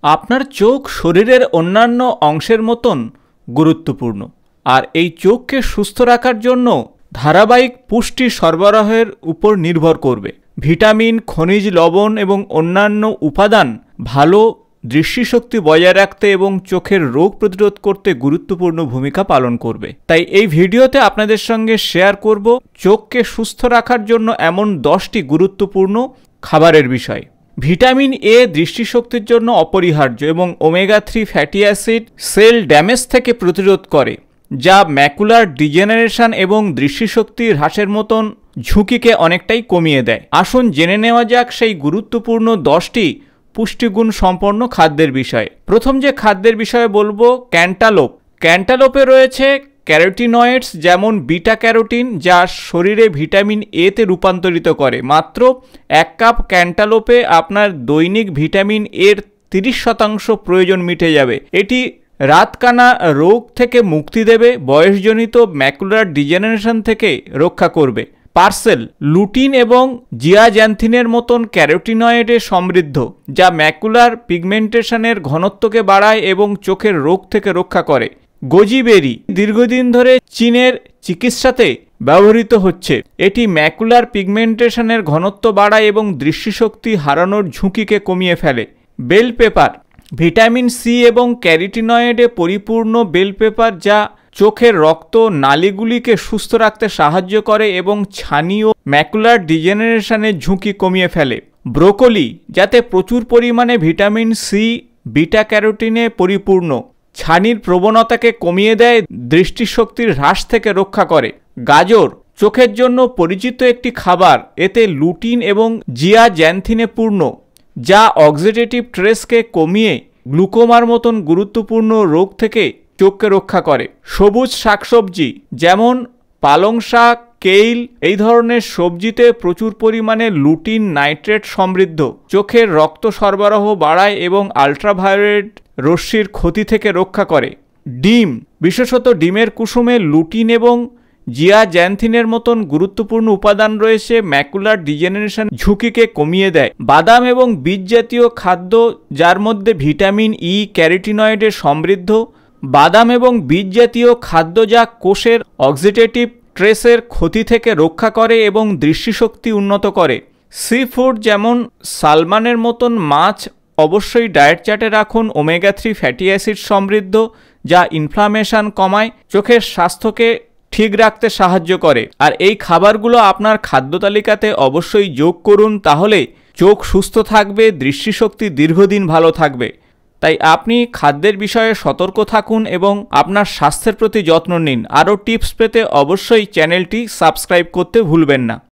আপনার চোখ শরীরের অন্যান্য অংশের মতন গুরুত্বপূর্ণ, আর এই চোখকে সুস্থ রাখার জন্য ধারাবাহিক পুষ্টি সরবরাহের উপর নির্ভর করবে। ভিটামিন, খনিজ লবণ এবং অন্যান্য উপাদান ভালো দৃষ্টিশক্তি বজায় রাখতে এবং চোখের রোগ প্রতিরোধ করতে গুরুত্বপূর্ণ ভূমিকা পালন করবে। তাই এই ভিডিওতে আপনাদের সঙ্গে শেয়ার করব চোখকে সুস্থ রাখার জন্য এমন 10টি গুরুত্বপূর্ণ খাবারের বিষয়। ভিটামিন এ দৃষ্টিশক্তির জন্য অপরিহার্য এবং omega 3 fatty acid sell damage থেকে প্রতিরোধ করে, যা ম্যাকুলার ডিজেনারেশন এবং দৃষ্টিশক্তি হ্রাসের মতন ঝুঁকিকে অনেকটাই কমিয়ে দেয়। আসুন জেনে নেওয়া যাক সেই গুরুত্বপূর্ণ 10টি পুষ্টিগুণ সম্পন্ন খাদ্যের বিষয়ে। প্রথম যে খাদ্যের বিষয়ে বলবো, ক্যান্টালোপ। ক্যান্টালোপে রয়েছে ক্যারোটিনয়েডস যেমন বিটা ক্যারোটিন, যা শরীরে ভিটামিন এ তে রূপান্তরিত করে। মাত্র 1 কাপ ক্যান্টালোপে আপনার দৈনিক ভিটামিন এর 30% প্রয়োজন মিটে যাবে। এটি রাতকানা রোগ থেকে মুক্তি দেবে, বয়সজনিত ম্যাকুলার ডিজেনারেশন থেকে রক্ষা করবে। পার্সেল লুটিন এবং জিয়াজ্যান্থিনের মতন ক্যারোটিনয়েডে সমৃদ্ধ, যা ম্যাকুলার পিগমেন্টেশনের ঘনত্বকে বাড়ায় এবং চোখের রোগ থেকে রক্ষা করে। গোজিবেরি দীর্ঘদিন ধরে চীনের চিকিৎসাতে ব্যবহৃত হচ্ছে। এটি ম্যাকুলার পিগমেন্টেশনের ঘনত্ব বাড়ায় এবং দৃষ্টিশক্তি হারানোর ঝুঁকিকে কমিয়ে ফেলে। বেল পেপার ভিটামিন সি এবং ক্যারোটিনয়েডে পরিপূর্ণ বেল পেপার, যা চোখের রক্ত নালীগুলিকে সুস্থ রাখতে সাহায্য করে এবং ছানি ও ম্যাকুলার ডিজেনারেশনের ঝুঁকি কমিয়ে ফেলে। ব্রোকলি, যাতে প্রচুর পরিমাণে ভিটামিন সি, বিটা ক্যারোটিনে পরিপূর্ণ, ছানির প্রবণতাকে কমিয়ে দেয়, দৃষ্টিশক্তির হ্রাস থেকে রক্ষা করে। গাজর চোখের জন্য পরিচিত একটি খাবার। এতে লুটিন এবং জিয়াজ্যান্থিনে পূর্ণ, যা অক্সিডেটিভ স্ট্রেসকে কমিয়ে গ্লুকোমার মতন গুরুত্বপূর্ণ রোগ থেকে চোখকে রক্ষা করে। সবুজ শাকসবজি যেমন পালং শাক, কেইল, এই ধরনের সবজিতে প্রচুর পরিমাণে লুটিন নাইট্রেট সমৃদ্ধ, চোখের রক্ত সরবরাহ বাড়ায় এবং আলট্রাভায়োলেট রশ্মির ক্ষতি থেকে রক্ষা করে। ডিম, বিশেষত ডিমের কুসুমে লুটিন এবং জিয়াজ্যান্থিনের মতন গুরুত্বপূর্ণ উপাদান রয়েছে, ম্যাকুলার ডিজেনারেশন ঝুঁকিকে কমিয়ে দেয়। বাদাম এবং বীজ জাতীয় খাদ্য, যার মধ্যে ভিটামিন ই, ক্যারোটিনয়েডে সমৃদ্ধ। বাদাম এবং বীজ জাতীয় খাদ্য, যা কোষের অক্সিডেটিভ স্ট্রেসের ক্ষতি থেকে রক্ষা করে এবং দৃষ্টিশক্তি উন্নত করে। সি ফুড যেমন সালমানের মতন মাছ অবশ্যই ডায়েট চার্টে রাখুন। ওমেগা 3 ফ্যাটি অ্যাসিড সমৃদ্ধ, যা ইনফ্লামেশন কমায়, চোখের স্বাস্থ্যকে ঠিক রাখতে সাহায্য করে। আর এই খাবারগুলো আপনার খাদ্য তালিকাতে অবশ্যই যোগ করুন, তাহলে চোখ সুস্থ থাকবে, দৃষ্টিশক্তি দীর্ঘদিন ভালো থাকবে। তাই আপনি খাদ্যের বিষয়ে সতর্ক থাকুন এবং আপনার স্বাস্থ্যের প্রতি যত্ন নিন। আরও টিপস পেতে অবশ্যই চ্যানেলটি সাবস্ক্রাইব করতে ভুলবেন না।